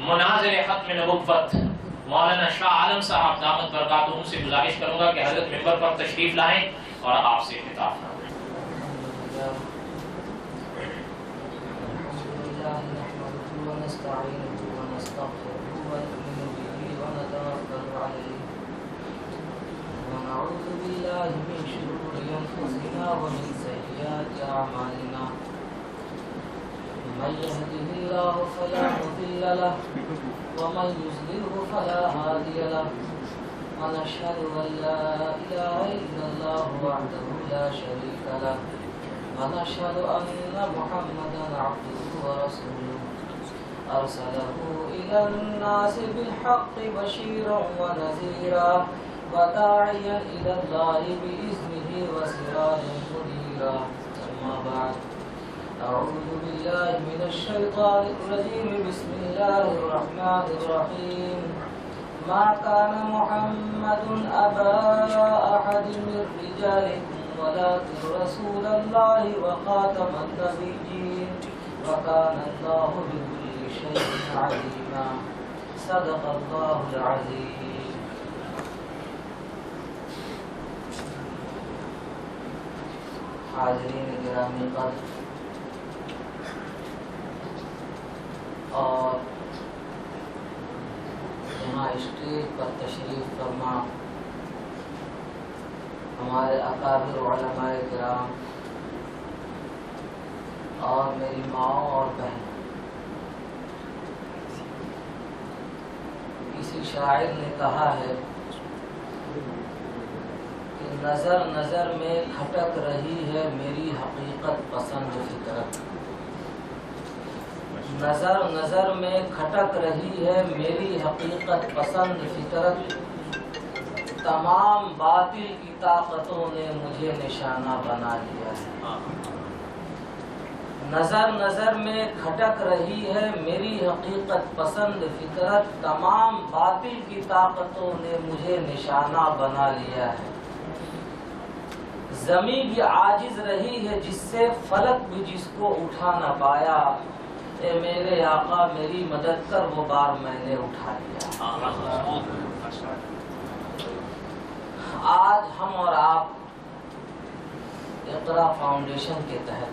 مناظر ختم نبوت مولانا شاہ عالم صاحب دامت برکاتہم سے گزارش کروں گا کہ حضرت ممبر پر تشریف لائیں اور آپ سے خطاب فرمائیں۔ ونعوذ بالله من شرور أنفسنا ومن سيئات أعمالنا من يهده الله فلا مضل له ومن يضلله فلا هادي له ونشهد أن لا إله إلا الله وحده لا شريك له ونشهد أن محمدا عبده ورسوله أرسله إلى الناس بالحق بشيرا ونذيرا وداعيا إلى الله بإذنه وسراجا منيرا أما بعد أعوذ بالله من الشيطان الرجيم بسم الله الرحمن الرحيم ما كان محمد أبا أحد من رجالكم ولكن رسول الله وخاتم النبيين وكان الله بكل شيء عليما صدق الله العظيم۔ حاضرین گرامی قدر اور یہاں اسٹیج پر تشریف فرما ہمارے اکابر علماء کرام اور میری ماں اور بہن، کسی شاعر نے کہا ہے کہ نظر نظر میں کھٹک رہی ہے میری حقیقت پسند فطرت، نظر نظر میں کھٹک رہی ہے میری حقیقت پسند فطرت، تمام باطل کی طاقتوں نے مجھے نشانہ بنا لیا ہے۔ نظر نظر میں کھٹک رہی ہے میری حقیقت پسند فطرت، تمام باطل کی طاقتوں نے مجھے نشانہ بنا لیا ہے۔ زمین بھی عاجز رہی ہے جس سے فلک بھی جس کو اٹھا نہ پایا، اے میرے آقا میری مدد کر وہ بار میں نے اٹھا لیا۔ آج ہم اور آپ اقرا فاؤنڈیشن کے تحت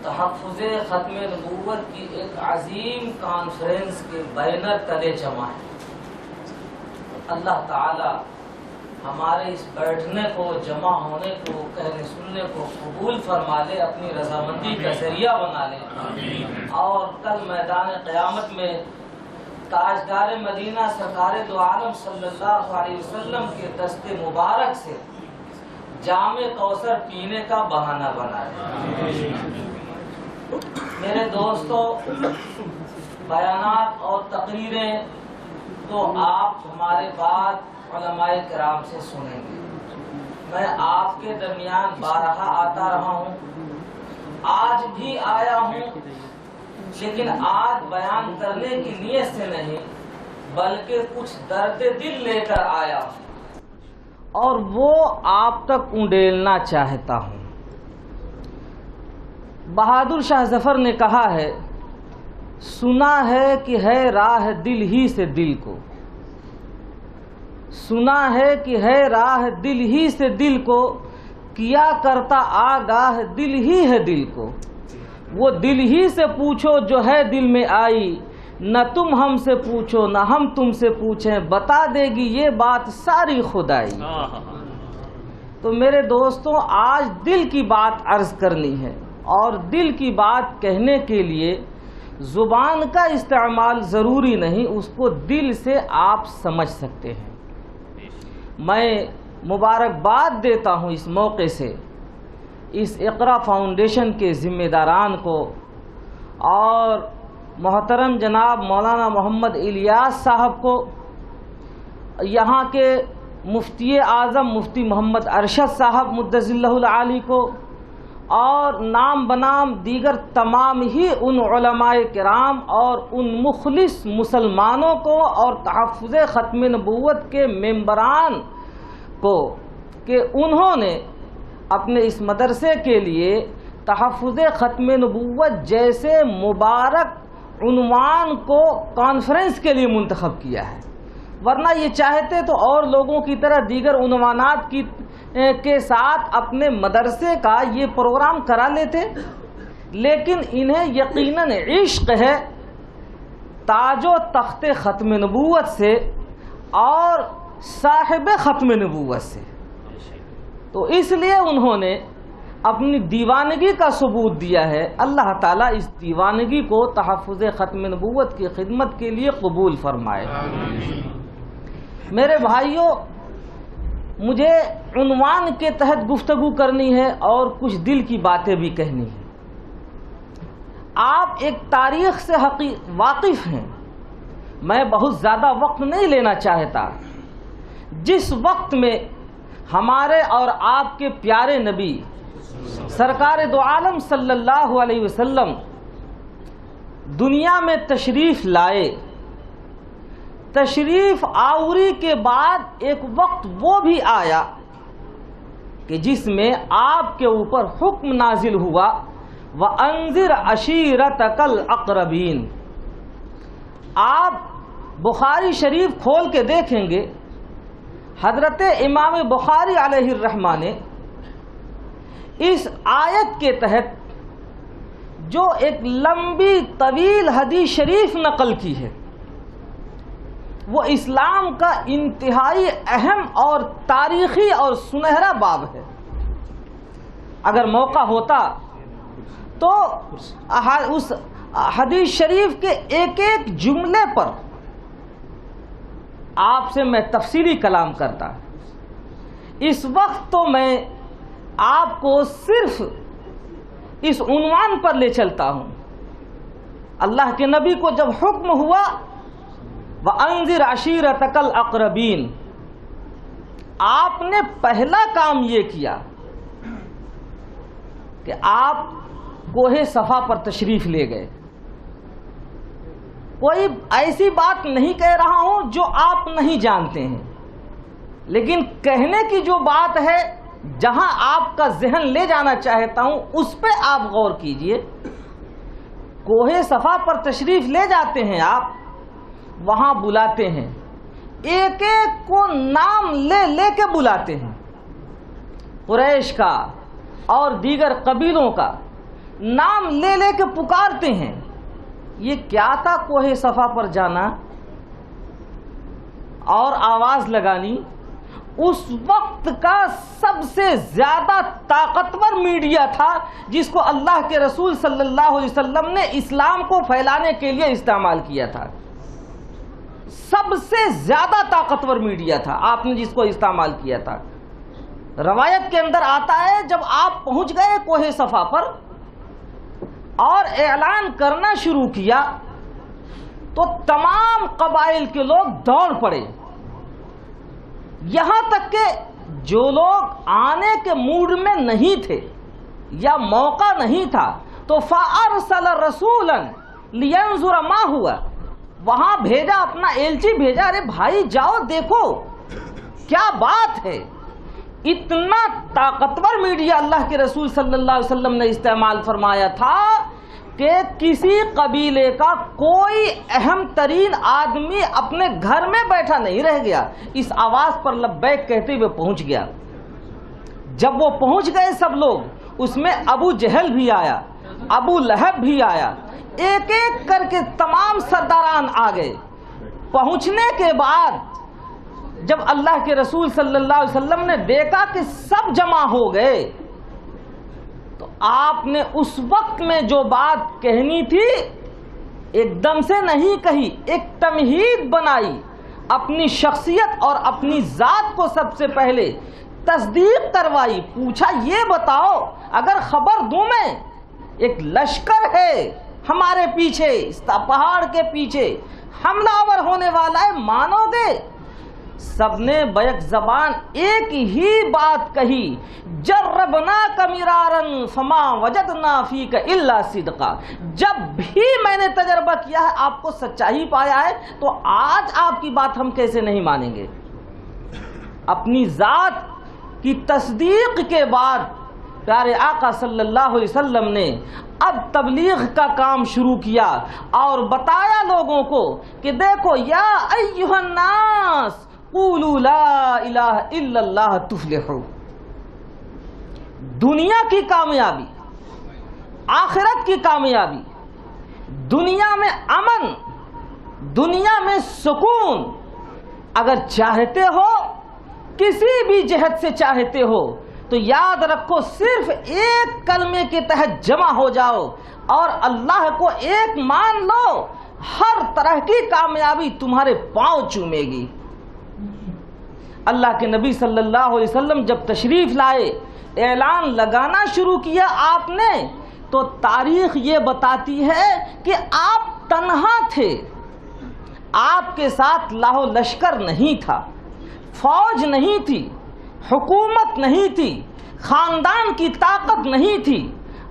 تحفظ ختم نبوت کی ایک عظیم کانفرنس کے بینر تلے جمع ہیں۔ اللہ تعالی ہمارے اس بیٹھنے کو، جمع ہونے کو، کہنے سننے کو قبول فرما لے، اپنی رضامندی کا ذریعہ بنا لے، اور کل میدان قیامت میں تاجدار مدینہ سرکار دو عالم صلی اللہ علیہ وسلم کے دست مبارک سے جام کوثر پینے کا بہانہ بنا لے۔ میرے دوستو، بیانات اور تقریریں تو آپ ہمارے بعد علماء کرام سے سنیں گے۔ میں آپ کے درمیان بارہا آتا رہا ہوں، آج بھی آیا ہوں، لیکن آج بیان کرنے کی نیت سے نہیں بلکہ کچھ درد دل لے کر آیا ہوں، اور وہ آپ تک اونڈیلنا چاہتا ہوں۔ بہادر شاہ ظفر نے کہا ہے، سنا ہے کہ ہے راہ دل ہی سے دل کو، سنا ہے کہ ہے راہ دل ہی سے دل کو، کیا کرتا آگاہ دل ہی ہے دل کو، وہ دل ہی سے پوچھو جو ہے دل میں آئی، نہ تم ہم سے پوچھو نہ ہم تم سے پوچھیں، بتا دے گی یہ بات ساری خدائی۔ تو میرے دوستوں، آج دل کی بات عرض کرنی ہے، اور دل کی بات کہنے کے لیے زبان کا استعمال ضروری نہیں، اس کو دل سے آپ سمجھ سکتے ہیں۔ میں مبارکباد دیتا ہوں اس موقع سے اس اقرا فاؤنڈیشن کے ذمہ داران کو، اور محترم جناب مولانا محمد الیاس صاحب کو، یہاں کے مفتی اعظم مفتی محمد ارشد صاحب مدظ اللہ العالی کو، اور نام بنام دیگر تمام ہی ان علماء کرام اور ان مخلص مسلمانوں کو اور تحفظ ختم نبوت کے ممبران کو کہ انہوں نے اپنے اس مدرسے کے لیے تحفظ ختم نبوت جیسے مبارک عنوان کو کانفرنس کے لیے منتخب کیا ہے، ورنہ یہ چاہتے تو اور لوگوں کی طرح دیگر عنوانات کے ساتھ اپنے مدرسے کا یہ پروگرام کرا لیتے، لیکن انہیں یقیناً عشق ہے تاج و تخت ختم نبوت سے اور صاحب ختم نبوت سے، تو اس لیے انہوں نے اپنی دیوانگی کا ثبوت دیا ہے۔ اللہ تعالیٰ اس دیوانگی کو تحفظ ختم نبوت کی خدمت کے لیے قبول فرمائے۔ میرے بھائیوں، مجھے عنوان کے تحت گفتگو کرنی ہے اور کچھ دل کی باتیں بھی کہنی ہیں۔ آپ ایک تاریخ سے واقف ہیں، میں بہت زیادہ وقت نہیں لینا چاہتا۔ جس وقت میں ہمارے اور آپ کے پیارے نبی سرکار دو عالم صلی اللہ علیہ وسلم دنیا میں تشریف لائے، تشریف آوری کے بعد ایک وقت وہ بھی آیا کہ جس میں آپ کے اوپر حکم نازل ہوا وَأَنذِرْ عَشِيرَتَكَ الْأَقْرَبِينَ۔ آپ بخاری شریف کھول کے دیکھیں گے، حضرت امام بخاری علیہ الرحمہ نے اس آیت کے تحت جو ایک لمبی طویل حدیث شریف نقل کی ہے، وہ اسلام کا انتہائی اہم اور تاریخی اور سنہرا باب ہے۔ اگر موقع ہوتا تو اس حدیث شریف کے ایک ایک جملے پر آپ سے میں تفصیلی کلام کرتا۔ اس وقت تو میں آپ کو صرف اس عنوان پر لے چلتا ہوں۔ اللہ کے نبی کو جب حکم ہوا وَأَنذِرْ عَشِيرَتَكَ الْأَقْرَبِينَ، آپ نے پہلا کام یہ کیا کہ آپ کوہ صفا پر تشریف لے گئے۔ کوئی ایسی بات نہیں کہہ رہا ہوں جو آپ نہیں جانتے ہیں، لیکن کہنے کی جو بات ہے، جہاں آپ کا ذہن لے جانا چاہتا ہوں اس پہ آپ غور کیجئے۔ کوہ صفا پر تشریف لے جاتے ہیں آپ، وہاں بلاتے ہیں، ایک ایک کو نام لے لے کے بلاتے ہیں، قریش کا اور دیگر قبیلوں کا نام لے لے کے پکارتے ہیں۔ یہ کیا تھا کوہ صفا پر جانا اور آواز لگانی؟ اس وقت کا سب سے زیادہ طاقتور میڈیا تھا جس کو اللہ کے رسول صلی اللہ علیہ وسلم نے اسلام کو پھیلانے کے لیے استعمال کیا تھا۔ سب سے زیادہ طاقتور میڈیا تھا آپ نے جس کو استعمال کیا تھا۔ روایت کے اندر آتا ہے جب آپ پہنچ گئے کوہ صفا پر اور اعلان کرنا شروع کیا تو تمام قبائل کے لوگ دوڑ پڑے، یہاں تک کہ جو لوگ آنے کے موڈ میں نہیں تھے یا موقع نہیں تھا تو فَأَرْسَلَ رَسُولًا لِيَنْظُرَ مَا ہوا، وہاں بھیجا، اپنا ایلچی بھیجا، ارے بھائی جاؤ دیکھو کیا بات ہے۔ اتنا طاقتور میڈیا اللہ کے رسول صلی اللہ علیہ وسلم نے استعمال فرمایا تھا کہ کسی قبیلے کا کوئی اہم ترین آدمی اپنے گھر میں بیٹھا نہیں رہ گیا، اس آواز پر لبیک کہتے ہوئے پہنچ گیا۔ جب وہ پہنچ گئے سب لوگ، اس میں ابو جہل بھی آیا، ابو لہب بھی آیا، ایک ایک کر کے تمام سرداران آ گئے۔ پہنچنے کے بعد جب اللہ کے رسول صلی اللہ علیہ وسلم نے دیکھا کہ سب جمع ہو گئے تو آپ نے اس وقت میں جو بات کہنی تھی ایک دم سے نہیں کہی، ایک تمہید بنائی، اپنی شخصیت اور اپنی ذات کو سب سے پہلے تصدیق کروائی۔ پوچھا یہ بتاؤ اگر خبر دوں میں ایک لشکر ہے ہمارے پیچھے، اس پہاڑ کے پیچھے حملہ آور ہونے والا ہے، مانو گے؟ سب نے بیک زبان ایک ہی بات کہی، جربناک مرارا فما وجدنا فیک الا صدقا، جب بھی میں نے تجربہ کیا ہے آپ کو سچائی پایا ہے، تو آج آپ کی بات ہم کیسے نہیں مانیں گے؟ اپنی ذات کی تصدیق کے بعد پیارے آقا صلی اللہ علیہ وسلم نے اب تبلیغ کا کام شروع کیا اور بتایا لوگوں کو کہ دیکھو یا ایھا الناس قولوا لا الہ الا اللہ تفلحوا. دنیا کی کامیابی، آخرت کی کامیابی، دنیا میں امن، دنیا میں سکون اگر چاہتے ہو، کسی بھی جہت سے چاہتے ہو، تو یاد رکھو صرف ایک کلمے کے تحت جمع ہو جاؤ اور اللہ کو ایک مان لو، ہر طرح کی کامیابی تمہارے پاؤں چومے گی. اللہ کے نبی صلی اللہ علیہ وسلم جب تشریف لائے، اعلان لگانا شروع کیا آپ نے، تو تاریخ یہ بتاتی ہے کہ آپ تنہا تھے. آپ کے ساتھ لاہ و لشکر نہیں تھا، فوج نہیں تھی، حکومت نہیں تھی، خاندان کی طاقت نہیں تھی،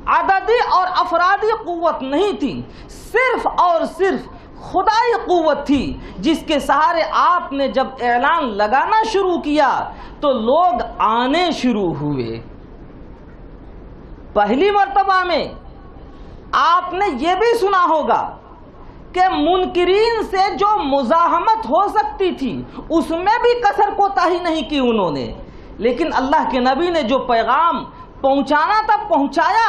عددی اور افرادی قوت نہیں تھی، صرف اور صرف خدائی قوت تھی، جس کے سہارے آپ نے جب اعلان لگانا شروع کیا تو لوگ آنے شروع ہوئے. پہلی مرتبہ میں آپ نے یہ بھی سنا ہوگا کہ منکرین سے جو مزاحمت ہو سکتی تھی اس میں بھی کسر کوتاہی نہیں کی انہوں نے، لیکن اللہ کے نبی نے جو پیغام پہنچانا تھا پہنچایا.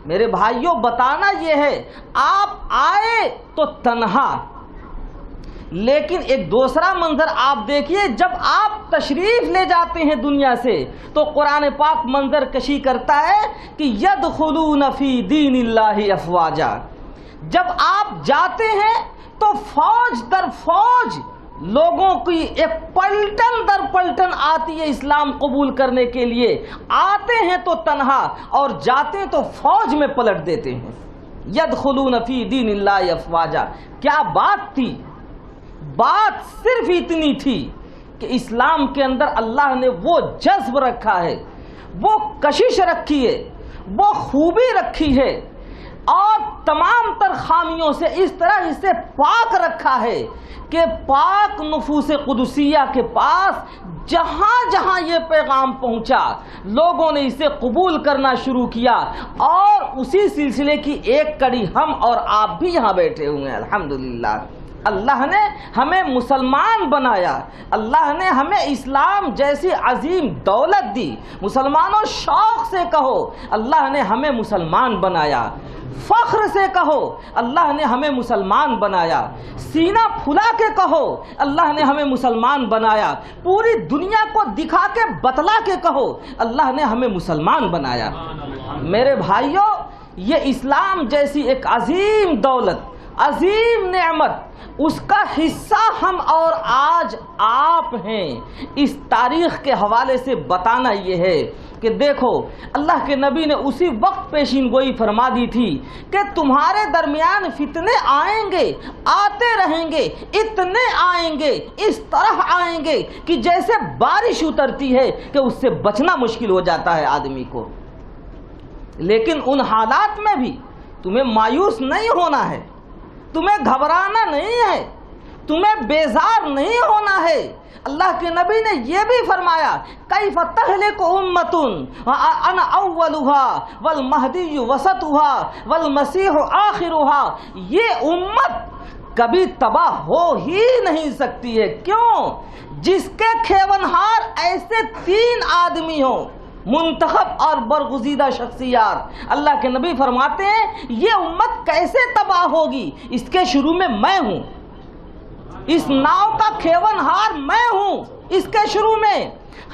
میرے بھائیوں، بتانا یہ ہے آپ آئے تو تنہا، لیکن ایک دوسرا منظر آپ دیکھیے، جب آپ تشریف لے جاتے ہیں دنیا سے تو قرآن پاک منظر کشی کرتا ہے کہ یدخلون فی دین اللہ افواجا. جب آپ جاتے ہیں تو فوج در فوج لوگوں کی ایک پلٹن در پلٹن آتی ہے اسلام قبول کرنے کے لیے. آتے ہیں تو تنہا اور جاتے ہیں تو فوج میں پلٹ دیتے ہیں. یدخلون فی دین اللہ افواجا. کیا بات تھی؟ بات صرف اتنی تھی کہ اسلام کے اندر اللہ نے وہ جذب رکھا ہے، وہ کشش رکھی ہے، وہ خوبی رکھی ہے اور تمام تر خامیوں سے اس طرح اسے پاک رکھا ہے کہ پاک نفوس قدسیہ کے پاس جہاں جہاں یہ پیغام پہنچا لوگوں نے اسے قبول کرنا شروع کیا. اور اسی سلسلے کی ایک کڑی ہم اور آپ بھی یہاں بیٹھے ہوئے ہیں. الحمدللہ اللہ نے ہمیں مسلمان بنایا، اللہ نے ہمیں اسلام جیسی عظیم دولت دی. مسلمانوں شوق سے کہو اللہ نے ہمیں مسلمان بنایا، فخر سے کہو اللہ نے ہمیں مسلمان بنایا، سینہ پھلا کے کہو اللہ نے ہمیں مسلمان بنایا، پوری دنیا کو دکھا کے بتلا کے کہو اللہ نے ہمیں مسلمان بنایا. میرے بھائیوں، یہ اسلام جیسی ایک عظیم دولت، عظیم نعمت، اس کا حصہ ہم اور آج آپ ہیں. اس تاریخ کے حوالے سے بتانا یہ ہے کہ دیکھو اللہ کے نبی نے اسی وقت پیشین گوئی فرما دی تھی کہ تمہارے درمیان فتنے آئیں گے، آتے رہیں گے، اتنے آئیں گے، اس طرح آئیں گے کہ جیسے بارش اترتی ہے کہ اس سے بچنا مشکل ہو جاتا ہے آدمی کو. لیکن ان حالات میں بھی تمہیں مایوس نہیں ہونا ہے، تمہیں گھبرانا نہیں ہے، تمہیں بیزار نہیں ہونا ہے. اللہ کے نبی نے یہ بھی فرمایا کیف تہلک امۃ انا اولها والمہدی وسطها والمسیح آخرها. یہ امت کبھی تباہ ہو ہی نہیں سکتی ہے. کیوں؟ جس کے کھیونہار ایسے تین آدمی ہوں، منتخب اور برگزیدہ شخصیات. اللہ کے نبی فرماتے ہیں یہ امت کیسے تباہ ہوگی؟ اس کے شروع میں میں ہوں، اس ناؤ کا کھیونہار میں ہوں. اس کے شروع میں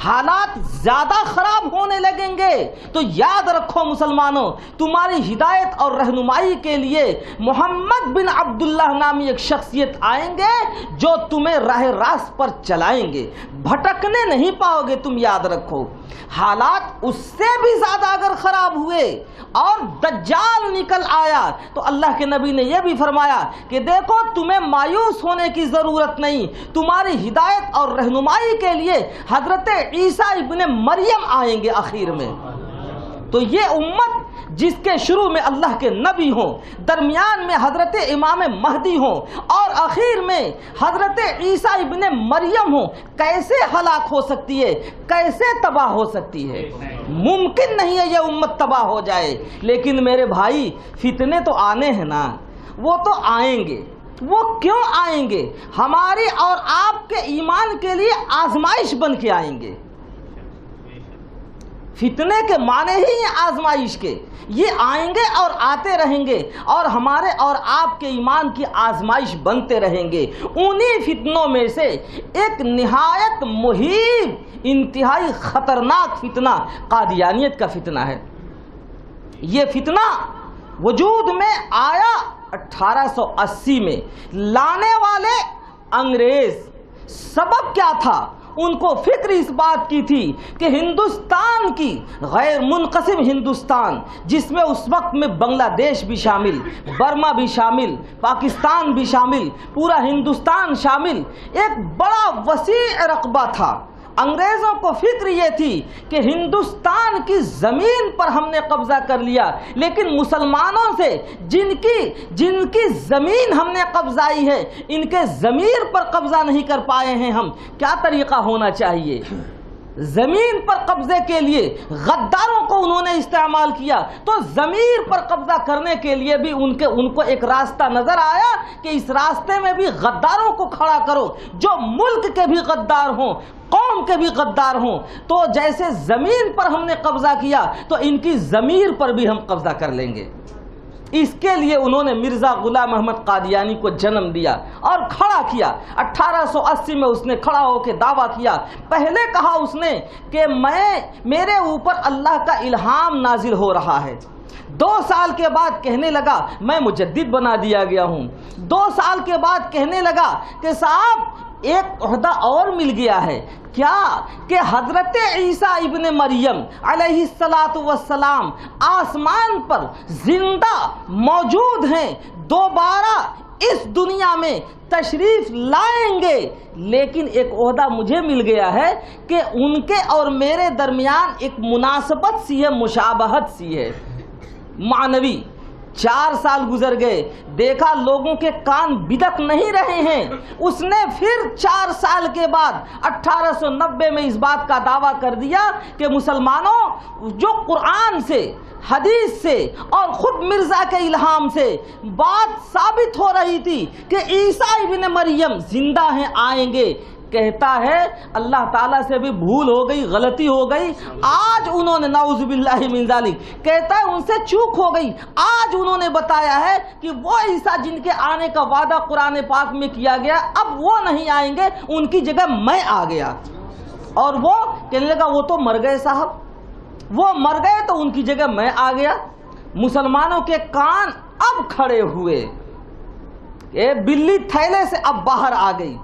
حالات زیادہ خراب ہونے لگیں گے تو یاد رکھو مسلمانوں، تمہاری ہدایت اور رہنمائی کے لیے محمد بن عبداللہ نامی ایک شخصیت آئیں گے جو تمہیں راہ راست پر چلائیں گے، بھٹکنے نہیں پاؤ گے تم. یاد رکھو حالات اس سے بھی زیادہ اگر خراب ہوئے اور دجال نکل آیا تو اللہ کے نبی نے یہ بھی فرمایا کہ دیکھو تمہیں مایوس ہونے کی ضرورت نہیں، تمہاری ہدایت اور رہنمائی کے لیے حضرت عیسیٰ ابن مریم آئیں گے آخر میں. تو یہ امت جس کے شروع میں اللہ کے نبی ہوں، درمیان میں حضرت امام مہدی ہوں اور آخر میں حضرت عیسیٰ ابن مریم ہوں، کیسے ہلاک ہو سکتی ہے، کیسے تباہ ہو سکتی ہے؟ ممکن نہیں ہے یہ امت تباہ ہو جائے. لیکن میرے بھائی فتنے تو آنے ہیں نا, وہ تو آئیں گے. وہ کیوں آئیں گے؟ ہماری اور آپ کے ایمان کے لیے آزمائش بن کے آئیں گے. فتنے کے معنی ہی ہیں آزمائش کے. یہ آئیں گے اور آتے رہیں گے اور ہمارے اور آپ کے ایمان کی آزمائش بنتے رہیں گے. انہی فتنوں میں سے ایک نہایت مہیب, انتہائی خطرناک فتنہ قادیانیت کا فتنہ ہے. یہ فتنہ وجود میں آیا 1880 میں. لانے والے انگریز. سبب کیا تھا؟ ان کو فکر اس بات کی تھی کہ ہندوستان کی غیر منقسم ہندوستان, جس میں اس وقت میں بنگلہ دیش بھی شامل, برما بھی شامل, پاکستان بھی شامل, پورا ہندوستان شامل, ایک بڑا وسیع رقبہ تھا. انگریزوں کو فکر یہ تھی کہ ہندوستان کی زمین پر ہم نے قبضہ کر لیا, لیکن مسلمانوں سے جن کی زمین ہم نے قبضائی ہے, ان کے ضمیر پر قبضہ نہیں کر پائے ہیں ہم. کیا طریقہ ہونا چاہیے؟ زمین پر قبضے کے لیے غداروں کو انہوں نے استعمال کیا, تو ضمیر پر قبضہ کرنے کے لیے بھی ان کو ایک راستہ نظر آیا کہ اس راستے میں بھی غداروں کو کھڑا کرو, جو ملک کے بھی غدار ہوں, قوم کے بھی غدار ہوں. تو جیسے زمین پر ہم نے قبضہ کیا تو ان کی ضمیر پر بھی ہم قبضہ کر لیں گے. اس کے لیے انہوں نے مرزا غلام محمد قادیانی کو جنم دیا اور کھڑا کیا. 1880 میں اس نے کھڑا ہو کے دعویٰ کیا. پہلے کہا اس نے کہ میرے اوپر اللہ کا الہام نازل ہو رہا ہے. 2 سال کے بعد کہنے لگا میں مجدد بنا دیا گیا ہوں. 2 سال کے بعد کہنے لگا کہ صاحب ایک عہدہ اور مل گیا ہے. کیا؟ کہ حضرت عیسیٰ ابن مریم علیہ السلام آسمان پر زندہ موجود ہیں, دوبارہ اس دنیا میں تشریف لائیں گے. لیکن ایک عہدہ مجھے مل گیا ہے کہ ان کے اور میرے درمیان ایک مناسبت سی ہے, مشابہت سی ہے, معنوی. 4 سال گزر گئے, دیکھا لوگوں کے کان بدک نہیں رہے ہیں. اس نے پھر 4 سال کے بعد 1890 میں اس بات کا دعویٰ کر دیا کہ مسلمانوں, جو قرآن سے, حدیث سے اور خود مرزا کے الہام سے بات ثابت ہو رہی تھی کہ عیسیٰ ابن مریم زندہ ہیں, آئیں گے, کہتا ہے اللہ تعالیٰ سے بھی بھول ہو گئی, غلطی ہو گئی. آج انہوں نے نعوذ باللہ من ذالک, کہتا ہے ان سے چوک ہو گئی. آج انہوں نے بتایا ہے کہ وہ عیسیٰ جن کے آنے کا وعدہ قرآن پاک میں کیا گیا, اب وہ نہیں آئیں گے, ان کی جگہ میں آ گیا. اور وہ کہنے لگا وہ تو مر گئے صاحب, وہ مر گئے تو ان کی جگہ میں آ گیا. مسلمانوں کے کان اب کھڑے ہوئے, اے بلی تھیلے سے اب باہر آ گئی,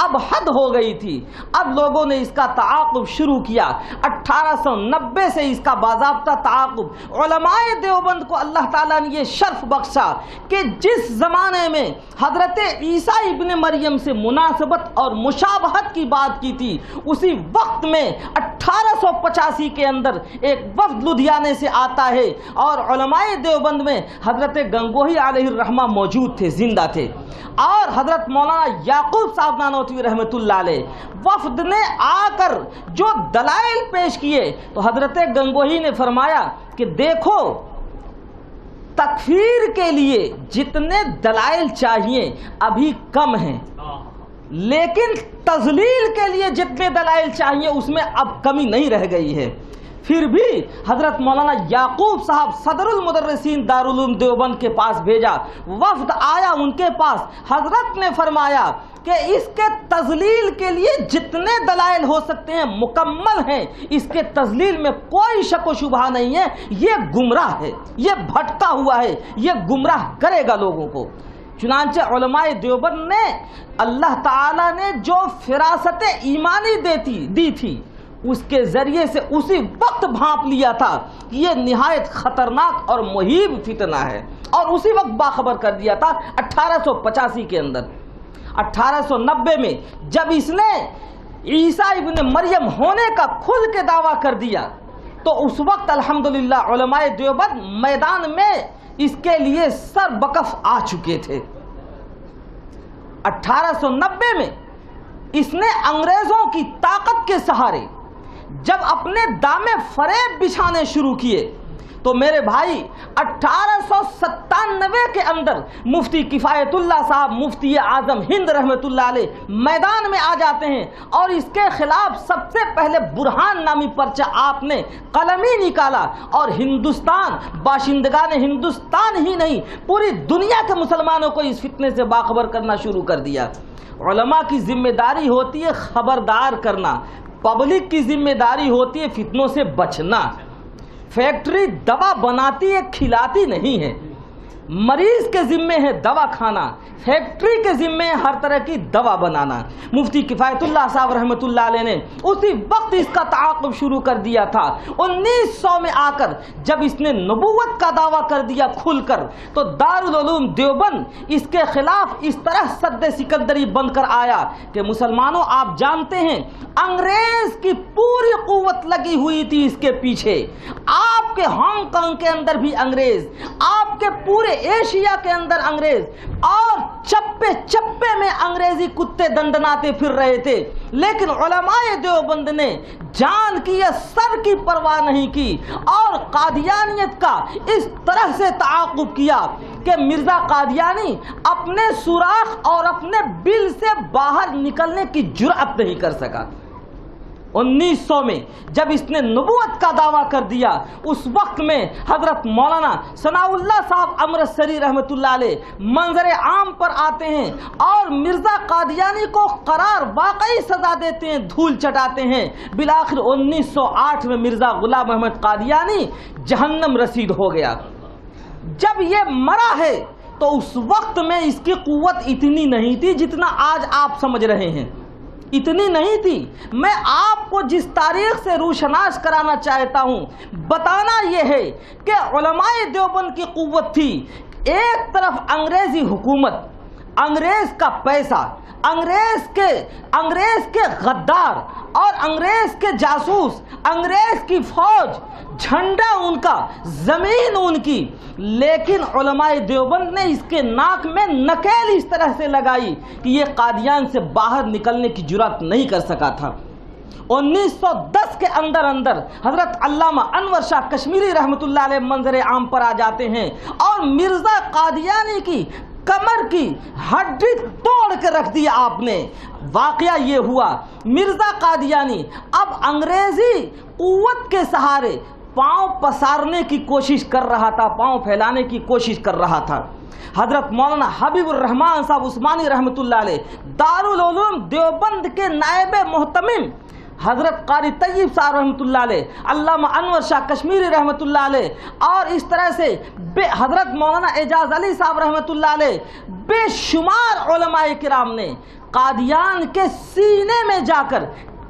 اب حد ہو گئی تھی. اب لوگوں نے اس کا تعاقب شروع کیا. 1890 سے اس کا باضابطہ تعاقب. علماء دیوبند کو اللہ تعالیٰ نے یہ شرف بخشا کہ جس زمانے میں حضرت عیسیٰ ابن مریم سے مناسبت اور مشابہت کی بات کی تھی, اسی وقت میں 1885 کے اندر ایک وفد لدھیانے سے آتا ہے, اور علماء دیوبند میں حضرت گنگوہی علیہ الرحمہ موجود تھے, زندہ تھے, اور حضرت مولانا یعقوب صاحب نانوتوی رحمۃ اللہ علیہ. وفد نے آ کر جو دلائل پیش کیے تو حضرت گنگوہی نے فرمایا کہ دیکھو, تکفیر کے لیے جتنے دلائل چاہیے ابھی کم ہیں, لیکن تضلیل کے لیے جتنے دلائل چاہیے اس میں اب کمی نہیں رہ گئی ہے. پھر بھی حضرت مولانا یعقوب صاحب صدر المدرسین دارالعلوم دیوبند کے پاس بھیجا. وفد آیا ان کے پاس, حضرت نے فرمایا کہ اس کے تضلیل کے لیے جتنے دلائل ہو سکتے ہیں مکمل ہیں, اس کے تضلیل میں کوئی شک و شبہ نہیں ہے, یہ گمراہ ہے, یہ بھٹکا ہوا ہے, یہ گمراہ کرے گا لوگوں کو. چنانچہ علماء دیوبند نے اللہ تعالیٰ نے جو فراست ایمانی دی تھی اس کے ذریعے سے اسی وقت بھانپ لیا تھا کہ یہ نہایت خطرناک اور مہیب فتنہ ہے, اور اسی وقت باخبر کر دیا تھا 1885 کے اندر. 1890 میں جب اس نے عیسیٰ ابن مریم ہونے کا کھل کے دعویٰ کر دیا تو اس وقت الحمدللہ علماء دیوبند میدان میں اس کے لیے سر بکف آ چکے تھے. 1890 میں اس نے انگریزوں کی طاقت کے سہارے جب اپنے دامے فریب بچھانے شروع کیے تو میرے بھائی 1897 کے اندر مفتی کفایت اللہ صاحب مفتی اعظم ہند رحمت اللہ علیہ میدان میں آ جاتے ہیں اور اس کے خلاف سب سے پہلے برہان نامی پرچہ آپ نے قلمی نکالا اور ہندوستان باشندگان ہندوستان ہی نہیں پوری دنیا کے مسلمانوں کو اس فتنے سے باخبر کرنا شروع کر دیا۔ علماء کی ذمہ داری ہوتی ہے خبردار کرنا، پبلک کی ذمہ داری ہوتی ہے فتنوں سے بچنا۔ فیکٹری دوا بناتی ہے کھلاتی نہیں ہے، مریض کے ذمے ہے دوا کھانا، فیکٹری کے ذمے ہے ہر طرح کی دوا بنانا۔ مفتی کفایت اللہ صاحب رحمۃ اللہ علیہ نے اسی وقت اس کا تعاقب شروع کر دیا تھا۔ 1900 میں آ کر جب اس نے نبوت کا دعویٰ کر دیا کھل کر تو دارالعلوم دیوبند اس کے خلاف اس طرح سد سکندری بن کر آیا کہ مسلمانوں آپ جانتے ہیں انگریز کی پوری قوت لگی ہوئی تھی اس کے پیچھے۔ آپ کے ہانگ کانگ کے اندر بھی انگریز، آپ کے پورے ایشیا کے اندر انگریز، اور چپے چپے میں انگریزی کتے دندناتے پھر رہے تھے، لیکن علماء دیوبند نے جان کی یا سر کی پرواہ نہیں کی اور قادیانیت کا اس طرح سے تعاقب کیا کہ مرزا قادیانی اپنے سوراخ اور اپنے بل سے باہر نکلنے کی جرأت نہیں کر سکا۔ 1900 میں جب اس نے نبوت کا دعویٰ کر دیا اس وقت میں حضرت مولانا ثناء اللہ صاحب امرتسری رحمۃ اللہ علیہ منظر عام پر آتے ہیں اور مرزا قادیانی کو قرار واقعی سزا دیتے ہیں، دھول چٹاتے ہیں۔ بالآخر 1908 میں مرزا غلام احمد قادیانی جہنم رسید ہو گیا۔ جب یہ مرا ہے تو اس وقت میں اس کی قوت اتنی نہیں تھی جتنا آج آپ سمجھ رہے ہیں، اتنی نہیں تھی۔ میں آپ کو جس تاریخ سے روشناس کرانا چاہتا ہوں، بتانا یہ ہے کہ علماء دیوبند کی قوت تھی، ایک طرف انگریزی حکومت، انگریز کا پیسہ، انگریز کے غدار اور انگریز کے جاسوس، انگریز کی فوج، جھنڈا ان کا، زمین ان کی، لیکن علماء دیوبند نے اس کے ناک میں نکیل اس طرح سے لگائی کہ یہ قادیان سے باہر نکلنے کی جرأت نہیں کر سکا تھا۔ 1910 کے اندر حضرت علامہ انور شاہ کشمیری رحمۃ اللہ علیہ منظر عام پر آ جاتے ہیں اور مرزا قادیانی کی کمر کی ہڈی توڑ کے رکھ دیا آپ نے۔ واقعہ یہ ہوا مرزا قادیانی اب انگریزی قوت کے سہارے پاؤں پسارنے کی کوشش کر رہا تھا، پاؤں پھیلانے کی کوشش کر رہا تھا۔ حضرت مولانا حبیب الرحمان صاحب عثمانی رحمۃ اللہ علیہ دارالعلوم دیوبند کے نائب محتمم، حضرت قاری طیب صاحب رحمۃ اللہ علیہ، علامہ انور شاہ کشمیری رحمۃ اللہ علیہ، اور اس طرح سے حضرت مولانا اعجاز علی صاحب رحمۃ اللہ علیہ، بے شمار علماء کرام نے قادیان کے سینے میں جا کر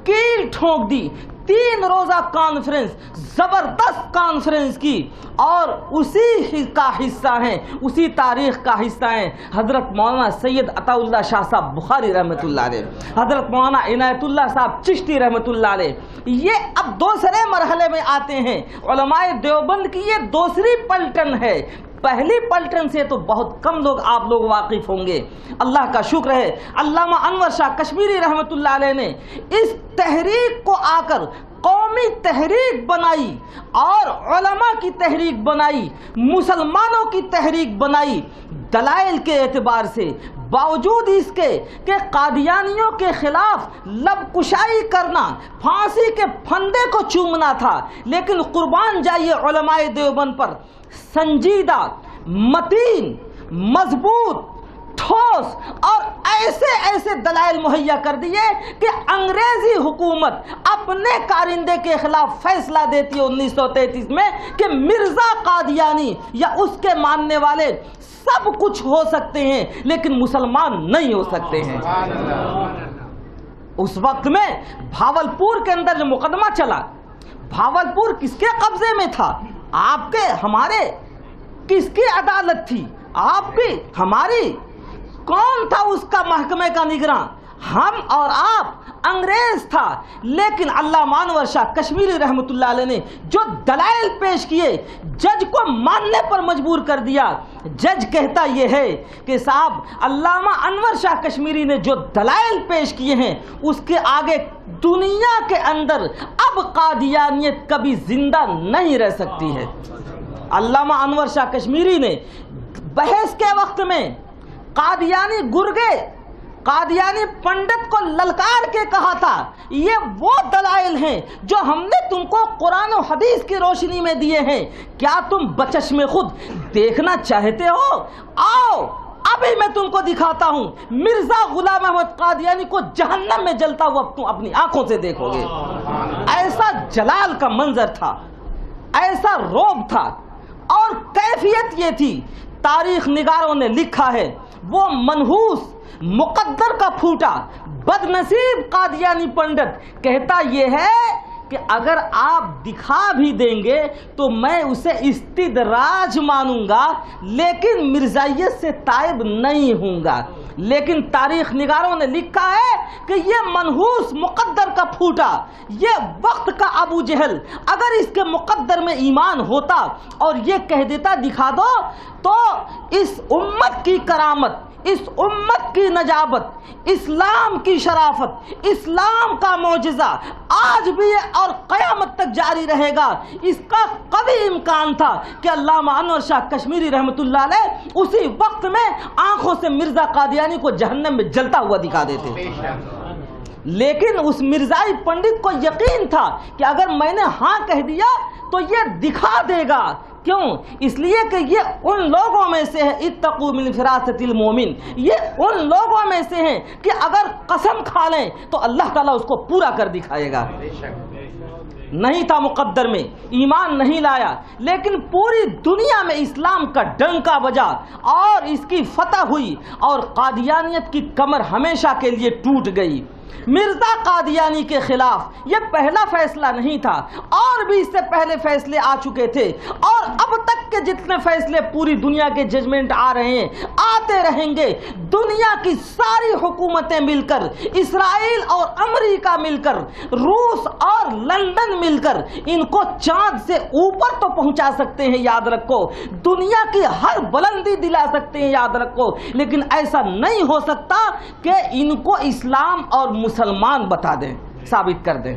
کیل ٹھونک دی۔ 3 روزہ کانفرنس، زبردست کانفرنس کی، اور اسی کا حصہ ہیں، اسی تاریخ کا حصہ ہیں حضرت مولانا سید عطا اللہ شاہ صاحب بخاری رحمۃ اللہ علیہ، حضرت مولانا عنایت اللہ صاحب چشتی رحمۃ اللہ علیہ۔ یہ اب دوسرے مرحلے میں آتے ہیں، علماء دیوبند کی یہ دوسری پلٹن ہے۔ پہلی پلٹن سے تو بہت کم لوگ آپ لوگ واقف ہوں گے۔ اللہ کا شکر ہے علامہ انور شاہ کشمیری رحمۃ اللہ علیہ نے اس تحریک کو آ کر قومی تحریک بنائی اور علماء کی تحریک بنائی، مسلمانوں کی تحریک بنائی۔ دلائل کے اعتبار سے باوجود اس کے کہ قادیانیوں کے خلاف لب کشائی کرنا، پھانسی کے پھندے کو چومنا تھا، لیکن قربان جائیے علماء دیوبند پر سنجیدہ، متین، مضبوط، ٹھوس اور ایسے دلائل مہیا کر دیے کہ انگریزی حکومت اپنے کارندے کے خلاف فیصلہ دیتی ہے 1933 میں کہ مرزا قادیانی یا اس کے ماننے والے سب کچھ ہو سکتے ہیں لیکن مسلمان نہیں ہو سکتے ہیں۔ اس وقت میں بھاولپور کے اندر جو مقدمہ چلا، بھاولپور کس کے قبضے میں تھا؟ آپ کے، ہمارے؟ کس کی عدالت تھی؟ آپ کی، ہماری؟ کون تھا اس کا محکمے کا نگراں؟ ہم اور آپ انگریز تھا، لیکن علامہ انور شاہ کشمیری رحمۃ اللہ علیہ نے جو دلائل پیش کیے جج کو ماننے پر مجبور کر دیا۔ جج کہتا یہ ہے کہ صاحب علامہ انور شاہ کشمیری نے جو دلائل پیش کیے ہیں اس کے آگے دنیا کے اندر اب قادیانیت کبھی زندہ نہیں رہ سکتی ہے۔ علامہ انور شاہ کشمیری نے بحث کے وقت میں قادیانی گرگے، قادیانی پنڈت کو للکار کے کہا تھا یہ وہ دلائل ہیں جو ہم نے تم کو قرآن و حدیث کی روشنی میں دیے ہیں، کیا تم بچشم خود دیکھنا چاہتے ہو؟ آؤ ابھی میں تم کو دکھاتا ہوں، مرزا غلام احمد قادیانی کو جہنم میں جلتا ہوا تم اپنی آنکھوں سے دیکھو گے۔ ایسا جلال کا منظر تھا، ایسا روب تھا، اور کیفیت یہ تھی، تاریخ نگاروں نے لکھا ہے وہ منحوس مقدر کا پھوٹا بد نصیب قادیانی پنڈت کہتا یہ ہے کہ اگر آپ دکھا بھی دیں گے تو میں اسے استدراج مانوں گا، لیکن مرزائیت سے تائب نہیں ہوں گا۔ لیکن تاریخ نگاروں نے لکھا ہے کہ یہ منحوس مقدر کا پھوٹا، یہ وقت کا ابو جہل اگر اس کے مقدر میں ایمان ہوتا اور یہ کہہ دیتا دکھا دو، تو اس امت کی کرامت، اس امت کی نجابت، اسلام کی شرافت، اسلام کا معجزہ آج بھی اور قیامت تک جاری رہے گا۔ اس کا قوی امکان تھا کہ علامہ انور شاہ کشمیری رحمۃ اللہ علیہ اسی وقت میں آنکھوں سے مرزا قادیانی کو جہنم میں جلتا ہوا دکھا دیتے، لیکن اس مرزائی پنڈت کو یقین تھا کہ اگر میں نے ہاں کہہ دیا تو یہ دکھا دے گا۔ کیوں؟ اس لیے کہ یہ ان لوگوں میں سے ہے، اتقوا من فراست المومن، یہ ان لوگوں میں سے ہیں کہ اگر قسم کھا لیں تو اللہ تعالیٰ اس کو پورا کر دکھائے گا۔ نہیں تھا مقدر میں، ایمان نہیں لایا، لیکن پوری دنیا میں اسلام کا ڈنکا بجا اور اس کی فتح ہوئی، اور قادیانیت کی کمر ہمیشہ کے لیے ٹوٹ گئی۔ مرزا قادیانی کے خلاف یہ پہلا فیصلہ نہیں تھا، اور بھی اس سے پہلے فیصلے آ چکے تھے، اور اب تک کے جتنے فیصلے پوری دنیا کے ججمنٹ آ رہے ہیں، آتے رہیں گے۔ دنیا کی ساری حکومتیں مل کر، اسرائیل اور امریکہ مل کر، روس اور لندن مل کر ان کو چاند سے اوپر تو پہنچا سکتے ہیں، یاد رکھو، دنیا کی ہر بلندی دلا سکتے ہیں، یاد رکھو، لیکن ایسا نہیں ہو سکتا کہ ان کو اسلام اور مسلمان بتا دیں، ثابت کر دیں۔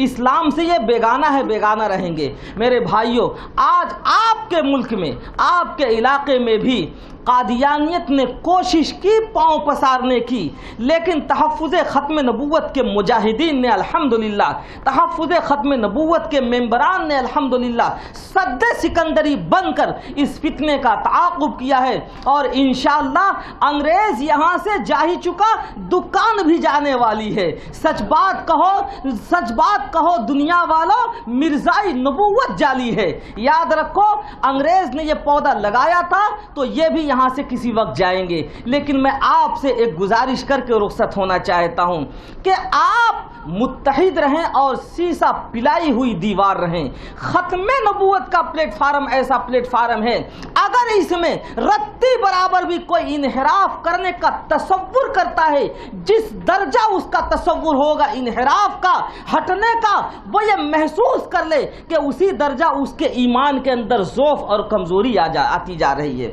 اسلام سے یہ بیگانہ ہے، بیگانہ رہیں گے۔ میرے بھائیوں، آج آپ کے ملک میں، آپ کے علاقے میں بھی قادیانیت نے کوشش کی پاؤں پسارنے کی، لیکن تحفظ ختم نبوت کے مجاہدین نے الحمدللہ، تحفظ ختم نبوت کے ممبران نے الحمدللہ سد سکندری بن کر اس فتنے کا تعاقب کیا ہے، اور انشاءاللہ انگریز یہاں سے جا ہی چکا، دکان بھی جانے والی ہے۔ سچ بات کہو، سچ بات کہو دنیا والوں، مرزائی نبوت جعلی ہے۔ یاد رکھو، انگریز نے یہ پودا لگایا تھا تو یہ بھی یہاں سے کسی وقت جائیں گے، لیکن میں آپ سے ایک گزارش کر کے رخصت ہونا چاہتا ہوں کہ آپ متحد رہیں اور سیسا پلائی ہوئی دیوار رہیں۔ ختم نبوت کا پلیٹ فارم ایسا پلیٹ فارم ہے، اگر اس میں رتی برابر بھی کوئی انحراف کرنے کا تصور کرتا ہے، جس درجہ اس کا تصور ہوگا انحراف کا، ہٹنے کا، وہ یہ محسوس کر لے کہ اسی درجہ اس کے ایمان کے اندر ضعف اور کمزوری آتی جا رہی ہے۔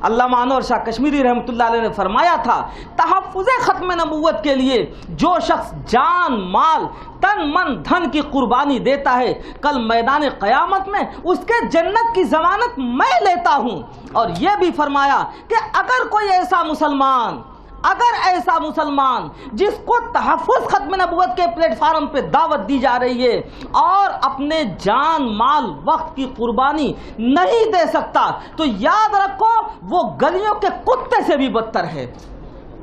علامہ انور شاہ کشمیری رحمۃ اللہ علیہ نے فرمایا تھا، تحفظ ختم نبوت کے لیے جو شخص جان، مال، تن، من، دھن کی قربانی دیتا ہے، کل میدان قیامت میں اس کے جنت کی ضمانت میں لیتا ہوں۔ اور یہ بھی فرمایا کہ اگر کوئی ایسا مسلمان جس کو تحفظ ختم نبوت کے پلیٹ فارم پہ دعوت دی جا رہی ہے اور اپنے جان، مال، وقت کی قربانی نہیں دے سکتا، تو یاد رکھو وہ گلیوں کے کتے سے بھی بدتر ہے۔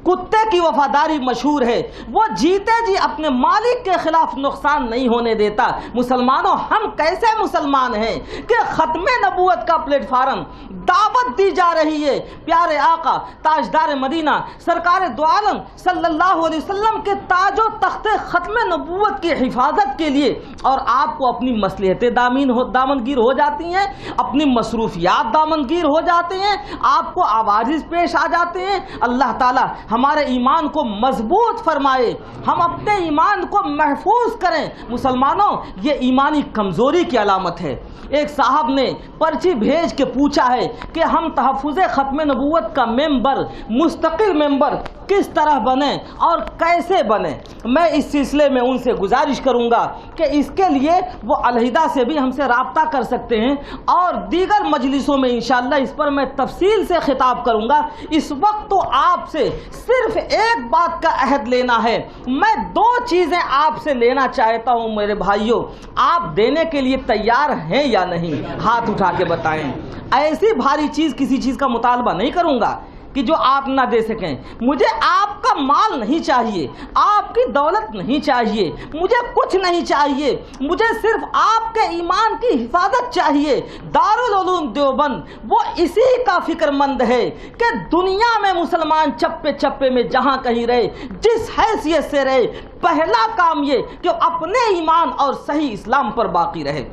کتے کی وفاداری مشہور ہے، وہ جیتے جی اپنے مالک کے خلاف نقصان نہیں ہونے دیتا۔ مسلمانوں، ہم کیسے مسلمان ہیں کہ ختم نبوت کا پلیٹ فارم دعوت دی جا رہی ہے پیارے آقا تاجدار مدینہ سرکار دو عالم صلی اللہ علیہ وسلم کے تاج و تخت ختم نبوت کی حفاظت کے لیے، اور آپ کو اپنی مصلحتیں دامنگیر ہو جاتی ہیں، اپنی مصروفیات دامنگیر ہو جاتے ہیں، آپ کو عوارض پیش آ جاتے ہیں۔ اللہ تعالیٰ ہمارے ایمان کو مضبوط فرمائے، ہم اپنے ایمان کو محفوظ کریں۔ مسلمانوں، یہ ایمانی کمزوری کی علامت ہے۔ ایک صاحب نے پرچی بھیج کے پوچھا ہے کہ ہم تحفظ ختم نبوت کا ممبر، مستقل ممبر کس طرح بنیں اور کیسے بنیں۔ میں اس سلسلے میں ان سے گزارش کروں گا کہ اس کے لیے وہ علیحدہ سے بھی ہم سے رابطہ کر سکتے ہیں، اور دیگر مجلسوں میں انشاءاللہ اس پر میں تفصیل سے خطاب کروں گا۔ اس وقت تو آپ سے صرف ایک بات کا عہد لینا ہے۔ میں دو چیزیں آپ سے لینا چاہتا ہوں میرے بھائیوں، آپ دینے کے لیے تیار ہیں یا نہیں؟ ہاتھ اٹھا کے بتائیں۔ ایسی بھاری چیز کسی چیز کا مطالبہ نہیں کروں گا کہ جو آپ نہ دے سکیں۔ مجھے آپ کا مال نہیں چاہیے، آپ کی دولت نہیں چاہیے، مجھے کچھ نہیں چاہیے، مجھے صرف آپ کے ایمان کی حفاظت چاہیے۔ دارالعلوم دیوبند وہ اسی کا فکر مند ہے کہ دنیا میں مسلمان چپے چپے میں جہاں کہیں رہے، جس حیثیت سے رہے، پہلا کام یہ کہ اپنے ایمان اور صحیح اسلام پر باقی رہے۔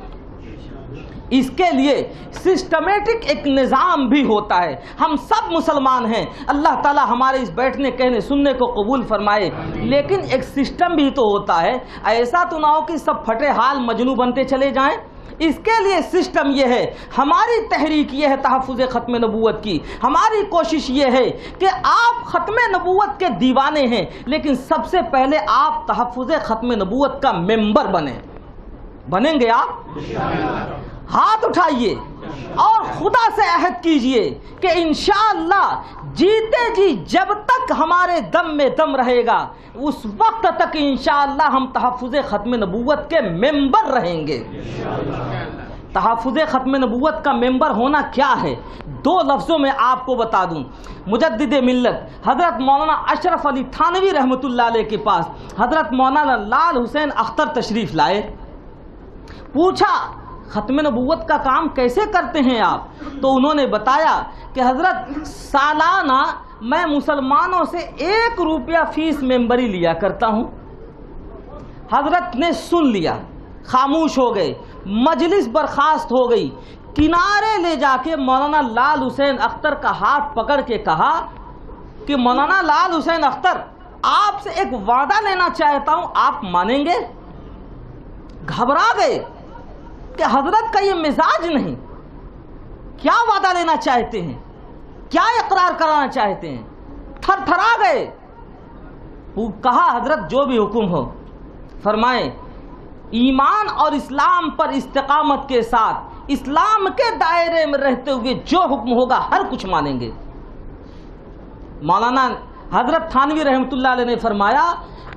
اس کے لیے سسٹمیٹک ایک نظام بھی ہوتا ہے۔ ہم سب مسلمان ہیں، اللہ تعالی ہمارے اس بیٹھنے کہنے سننے کو قبول فرمائے، لیکن ایک سسٹم بھی تو ہوتا ہے۔ ایسا تو نہ ہو کہ سب پھٹے حال مجنوں بنتے چلے جائیں۔ اس کے لیے سسٹم یہ ہے، ہماری تحریک یہ ہے تحفظ ختم نبوت کی، ہماری کوشش یہ ہے کہ آپ ختم نبوت کے دیوانے ہیں، لیکن سب سے پہلے آپ تحفظ ختم نبوت کا ممبر بنیں گے آپ؟ ہاتھ اٹھائیے اور خدا سے عہد کیجئے کہ انشاءاللہ جیتے جی جب تک ہمارے دم میں دم رہے گا اس وقت تک انشاءاللہ ہم تحفظ ختم نبوت کے ممبر رہیں گے۔ تحفظ ختم نبوت کا ممبر ہونا کیا ہے؟ دو لفظوں میں آپ کو بتا دوں۔ مجدد ملت حضرت مولانا اشرف علی تھانوی رحمۃ اللہ علیہ کے پاس حضرت مولانا لال حسین اختر تشریف لائے۔ پوچھا ختم نبوت کا کام کیسے کرتے ہیں آپ؟ تو انہوں نے بتایا کہ حضرت سالانہ میں مسلمانوں سے 1 روپیہ فیس ممبری لیا کرتا ہوں۔ حضرت نے سن لیا، خاموش ہو گئے، مجلس برخاست ہو گئی۔ کنارے لے جا کے مولانا لال حسین اختر کا ہاتھ پکڑ کے کہا کہ مولانا لال حسین اختر، آپ سے ایک وعدہ لینا چاہتا ہوں، آپ مانیں گے؟ گھبرا گئے کہ حضرت کا یہ مزاج نہیں، کیا وعدہ لینا چاہتے ہیں، کیا اقرار کرانا چاہتے ہیں؟ تھر تھرا گئے۔ وہ کہا حضرت جو بھی حکم ہو فرمائیں، ایمان اور اسلام پر استقامت کے ساتھ اسلام کے دائرے میں رہتے ہوئے جو حکم ہوگا ہر کچھ مانیں گے۔ مولانا حضرت تھانوی رحمۃ اللہ علیہ نے فرمایا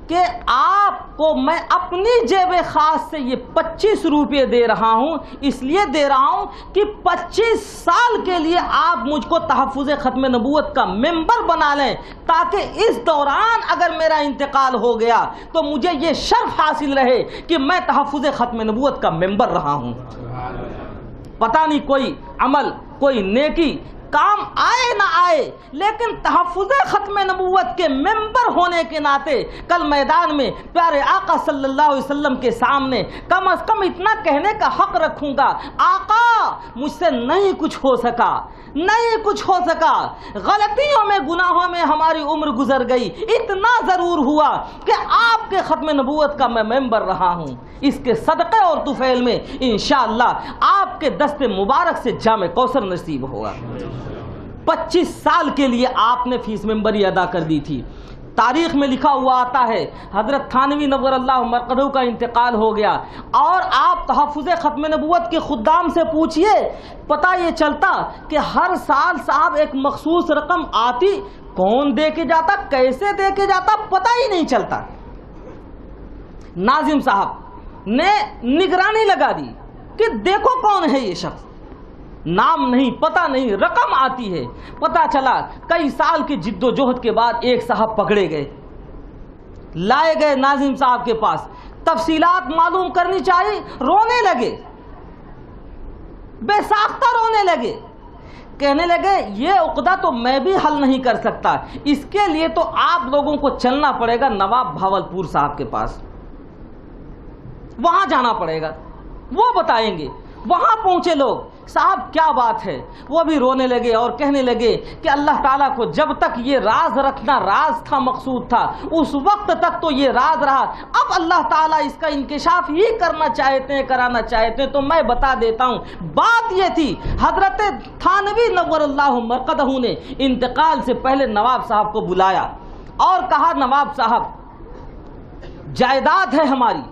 کہ آپ کو میں اپنی جیب خاص سے یہ 25 روپے دے رہا ہوں، اس لیے دے رہا ہوں کہ 25 سال کے لیے آپ مجھ کو تحفظ ختم نبوت کا ممبر بنا لیں، تاکہ اس دوران اگر میرا انتقال ہو گیا تو مجھے یہ شرف حاصل رہے کہ میں تحفظ ختم نبوت کا ممبر رہا ہوں۔ پتہ نہیں کوئی عمل، کوئی نیکی کام آئے نہ آئے، لیکن تحفظ ختم نبوت کے ممبر ہونے کے ناطے کل میدان میں پیارے آقا صلی اللہ علیہ وسلم کے سامنے کم از کم اتنا کہنے کا حق رکھوں گا، آقا مجھ سے نہیں کچھ ہو سکا، نہیں کچھ ہو سکا، غلطیوں میں گناہوں میں ہماری عمر گزر گئی، اتنا ضرور ہوا کہ آپ کے ختم نبوت کا میں ممبر رہا ہوں۔ اس کے صدقے اور طفیل میں انشاءاللہ آپ کے دست مبارک سے جام کوثر نصیب ہوگا۔ 25 سال کے لیے آپ نے فیس ممبری ادا کر دی تھی۔ تاریخ میں لکھا ہوا آتا ہے حضرت تھانوی نور اللہ مرقدہ کا انتقال ہو گیا، اور آپ تحفظ ختم نبوت کے خدام سے پوچھئے، پتہ یہ چلتا کہ ہر سال صاحب ایک مخصوص رقم آتی، کون دے کے جاتا، کیسے دے کے جاتا، پتہ ہی نہیں چلتا۔ ناظم صاحب نے نگرانی لگا دی کہ دیکھو کون ہے یہ شخص، نام نہیں، پتہ نہیں، رقم آتی ہے۔ پتہ چلا کئی سال کی جد و جہد کے بعد ایک صاحب پکڑے گئے، لائے گئے ناظم صاحب کے پاس، تفصیلات معلوم کرنی چاہیے، رونے لگے، بے ساختہ رونے لگے، کہنے لگے یہ عقدہ تو میں بھی حل نہیں کر سکتا، اس کے لیے تو آپ لوگوں کو چلنا پڑے گا نواب بھاولپور صاحب کے پاس، وہاں جانا پڑے گا، وہ بتائیں گے۔ وہاں پہنچے لوگ، صاحب کیا بات ہے، وہ بھی رونے لگے اور کہنے لگے کہ اللہ تعالیٰ کو جب تک یہ راز رکھنا راز تھا، مقصود تھا، اس وقت تک تو یہ راز رہا، اب اللہ تعالیٰ اس کا انکشاف ہی کرنا چاہتے ہیں، کرانا چاہتے ہیں، تو میں بتا دیتا ہوں۔ بات یہ تھی، حضرت تھانوی نور اللہ مرقدہ نے انتقال سے پہلے نواب صاحب کو بلایا اور کہا، نواب صاحب جائیداد ہے ہماری،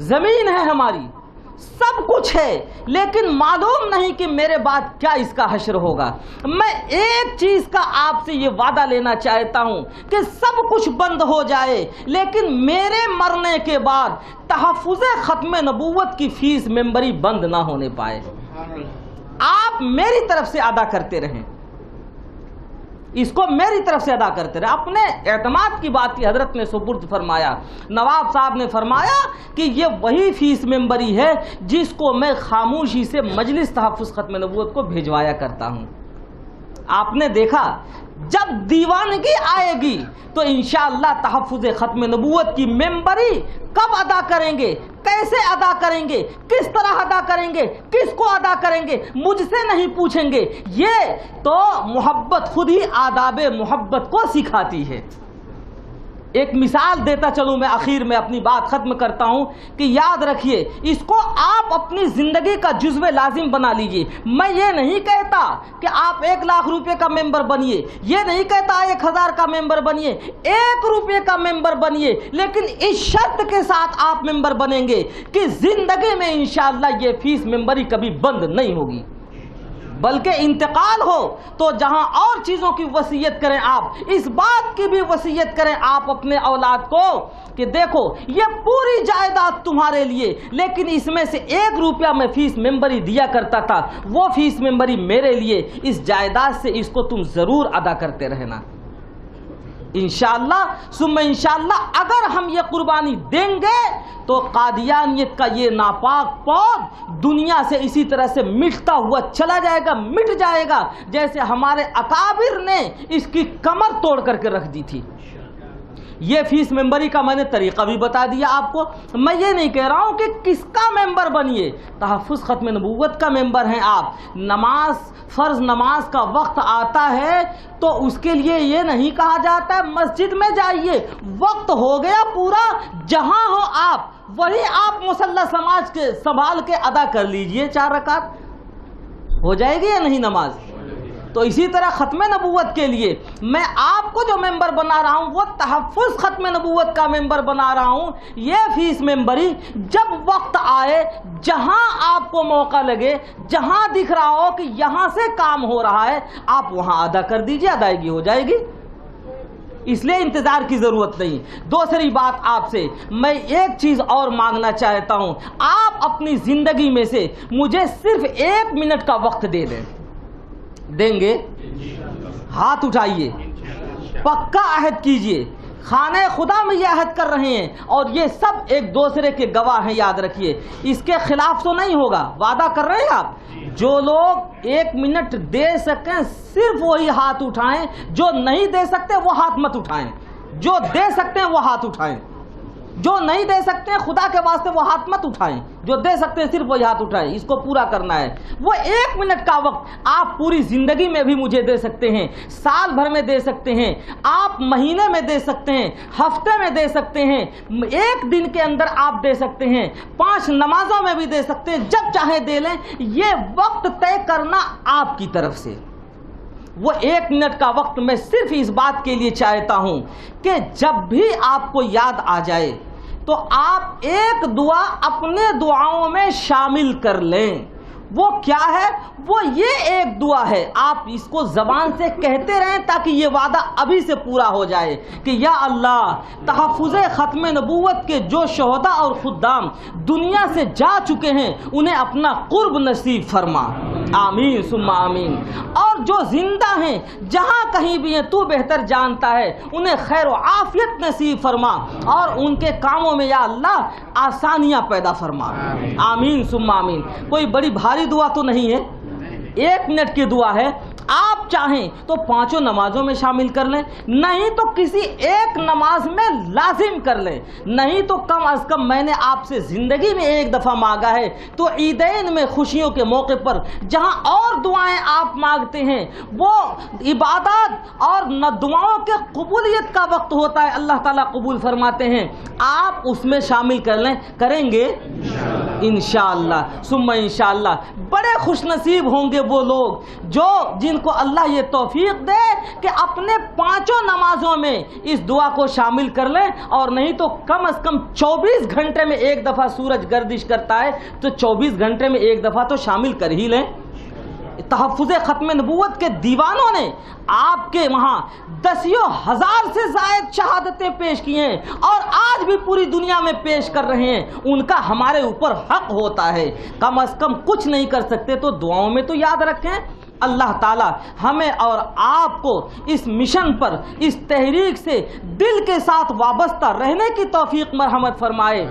زمین ہے ہماری، سب کچھ ہے، لیکن معلوم نہیں کہ میرے بعد کیا اس کا حشر ہوگا۔ میں ایک چیز کا آپ سے یہ وعدہ لینا چاہتا ہوں کہ سب کچھ بند ہو جائے، لیکن میرے مرنے کے بعد تحفظ ختم نبوت کی فیس ممبری بند نہ ہونے پائے، آپ میری طرف سے ادا کرتے رہیں، اس کو میری طرف سے ادا کرتے رہے۔ اپنے اعتماد کی بات کی حضرت نے سپرد فرمایا، نواب صاحب نے فرمایا کہ یہ وہی فیس ممبری ہے جس کو میں خاموشی سے مجلس تحفظ ختم نبوت کو بھیجوایا کرتا ہوں۔ آپ نے دیکھا جب دیوانگی آئے گی تو انشاءاللہ تحفظ ختم نبوت کی ممبری کب ادا کریں گے، کیسے ادا کریں گے، کس طرح ادا کریں گے، کس کو ادا کریں گے، مجھ سے نہیں پوچھیں گے، یہ تو محبت خود ہی آداب محبت کو سکھاتی ہے۔ ایک مثال دیتا چلوں میں، آخر میں اپنی بات ختم کرتا ہوں کہ یاد رکھیے، اس کو آپ اپنی زندگی کا جزو لازم بنا لیجئے۔ میں یہ نہیں کہتا کہ آپ 1 لاکھ روپے کا ممبر بنیے، یہ نہیں کہتا 1000 کا ممبر بنیے، 1 روپے کا ممبر بنیے، لیکن اس شرط کے ساتھ آپ ممبر بنیں گے کہ زندگی میں انشاءاللہ یہ فیس ممبری کبھی بند نہیں ہوگی، بلکہ انتقال ہو تو جہاں اور چیزوں کی وصیت کریں، آپ اس بات کی بھی وصیت کریں آپ اپنے اولاد کو کہ دیکھو یہ پوری جائیداد تمہارے لیے، لیکن اس میں سے 1 روپیہ میں فیس ممبری دیا کرتا تھا، وہ فیس ممبری میرے لیے، اس جائیداد سے اس کو تم ضرور ادا کرتے رہنا۔ انشاءاللہ ثم انشاءاللہ اگر ہم یہ قربانی دیں گے تو قادیانیت کا یہ ناپاک پود دنیا سے اسی طرح سے مٹتا ہوا چلا جائے گا، مٹ جائے گا جیسے ہمارے اکابر نے اس کی کمر توڑ کر کے رکھ دی تھی۔ یہ فیس ممبری کا میں نے طریقہ بھی بتا دیا آپ کو۔ میں یہ نہیں کہہ رہا ہوں کہ کس کا ممبر بنیے، تحفظ ختم نبوت کا ممبر ہیں آپ۔ نماز، فرض نماز کا وقت آتا ہے تو اس کے لیے یہ نہیں کہا جاتا ہے مسجد میں جائیے، وقت ہو گیا پورا، جہاں ہو آپ وہی آپ مصلی سماج کے سنبھال کے ادا کر لیجئے، 4 رکعت ہو جائے گی یا نہیں نماز؟ تو اسی طرح ختم نبوت کے لیے میں آپ کو جو ممبر بنا رہا ہوں وہ تحفظ ختم نبوت کا ممبر بنا رہا ہوں۔ یہ فیس ممبری جب وقت آئے، جہاں آپ کو موقع لگے، جہاں دکھ رہا ہو کہ یہاں سے کام ہو رہا ہے، آپ وہاں ادا کر دیجئے، ادائیگی ہو جائے گی، اس لیے انتظار کی ضرورت نہیں۔ دوسری بات آپ سے میں ایک چیز اور مانگنا چاہتا ہوں، آپ اپنی زندگی میں سے مجھے صرف 1 منٹ کا وقت دیں گے؟ ہاتھ اٹھائیے، پکا عہد کیجئے، خانہ خدا میں یہ عہد کر رہے ہیں اور یہ سب ایک دوسرے کے گواہ ہیں، یاد رکھیے، اس کے خلاف تو نہیں ہوگا، وعدہ کر رہے ہیں آپ۔ جو لوگ 1 منٹ دے سکیں صرف وہی ہاتھ اٹھائیں، جو نہیں دے سکتے وہ ہاتھ مت اٹھائیں، جو دے سکتے ہیں وہ ہاتھ اٹھائیں، جو نہیں دے سکتے ہیں خدا کے واسطے وہ ہاتھ مت اٹھائیں، جو دے سکتے ہیں صرف وہی ہاتھ اٹھائیں، اس کو پورا کرنا ہے۔ وہ 1 منٹ کا وقت آپ پوری زندگی میں بھی مجھے دے سکتے ہیں، سال بھر میں دے سکتے ہیں، آپ مہینے میں دے سکتے ہیں، ہفتے میں دے سکتے ہیں، 1 دن کے اندر آپ دے سکتے ہیں، 5 نمازوں میں بھی دے سکتے ہیں، جب چاہے دے لیں، یہ وقت طے کرنا آپ کی طرف سے۔ وہ 1 منٹ کا وقت میں صرف اس بات کے لیے چاہتا ہوں کہ جب بھی آپ کو یاد آ جائے تو آپ ایک دعا اپنے دعاؤں میں شامل کر لیں۔ وہ کیا ہے؟ وہ یہ ایک دعا ہے، آپ اس کو زبان سے کہتے رہیں تاکہ یہ وعدہ ابھی سے پورا ہو جائے کہ یا اللہ، تحفظ ختم نبوت کے جو شہداء اور خدام دنیا سے جا چکے ہیں انہیں اپنا قرب نصیب فرما، آمین ثم آمین، اور جو زندہ ہیں جہاں کہیں بھی ہیں تو بہتر جانتا ہے، انہیں خیر و عافیت نصیب فرما اور ان کے کاموں میں یا اللہ آسانیاں پیدا فرما، آمین ثم آمین۔ کوئی بڑی بھاری دعا تو نہیں ہے، 1 منٹ کی دعا ہے، آپ چاہیں تو 5 نمازوں میں شامل کر لیں، نہیں تو کسی ایک نماز میں لازم کر لیں، نہیں تو کم از کم میں نے آپ سے زندگی میں ایک دفعہ مانگا ہے تو عیدین میں خوشیوں کے موقع پر جہاں اور دعائیں آپ مانگتے ہیں وہ عبادات اور نہ دعاؤں کے قبولیت کا وقت ہوتا ہے، اللہ تعالیٰ قبول فرماتے ہیں، آپ اس میں شامل کر لیں، کریں گے انشاءاللہ ثم انشاءاللہ۔ بڑے خوش نصیب ہوں گے وہ لوگ جن کو اللہ یہ توفیق دے کہ اپنے 5 نمازوں میں اس دعا کو شامل کر لیں، اور نہیں تو کم از کم 24 گھنٹے میں ایک دفعہ سورج گردش کرتا ہے تو 24 گھنٹے میں ایک دفعہ تو شامل کر ہی لیں۔ تحفظ ختم نبوت کے دیوانوں نے آپ کے وہاں 10,000 سے زائد شہادتیں پیش کی ہیں اور آج بھی پوری دنیا میں پیش کر رہے ہیں، ان کا ہمارے اوپر حق ہوتا ہے، کم از کم کچھ نہیں کر سکتے تو دعاؤں میں تو یاد رکھیں۔ اللہ تعالی ہمیں اور آپ کو اس مشن پر، اس تحریک سے دل کے ساتھ وابستہ رہنے کی توفیق مرحمت فرمائے،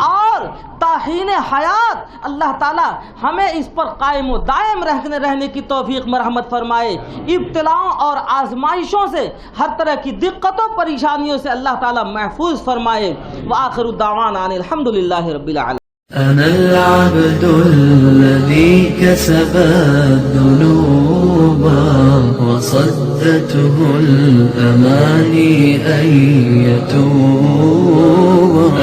اور تاحین حیات اللہ تعالی ہمیں اس پر قائم و دائم رہنے کی توفیق مرحمت فرمائے، ابتلاؤں اور آزمائشوں سے، ہر طرح کی دقتوں پریشانیوں سے اللہ تعالی محفوظ فرمائے۔ وآخر الدعوانا ان الحمدللہ رب العالمین۔ أنا العبد الذي كسب الذنوب وصدته الأماني أن يتوب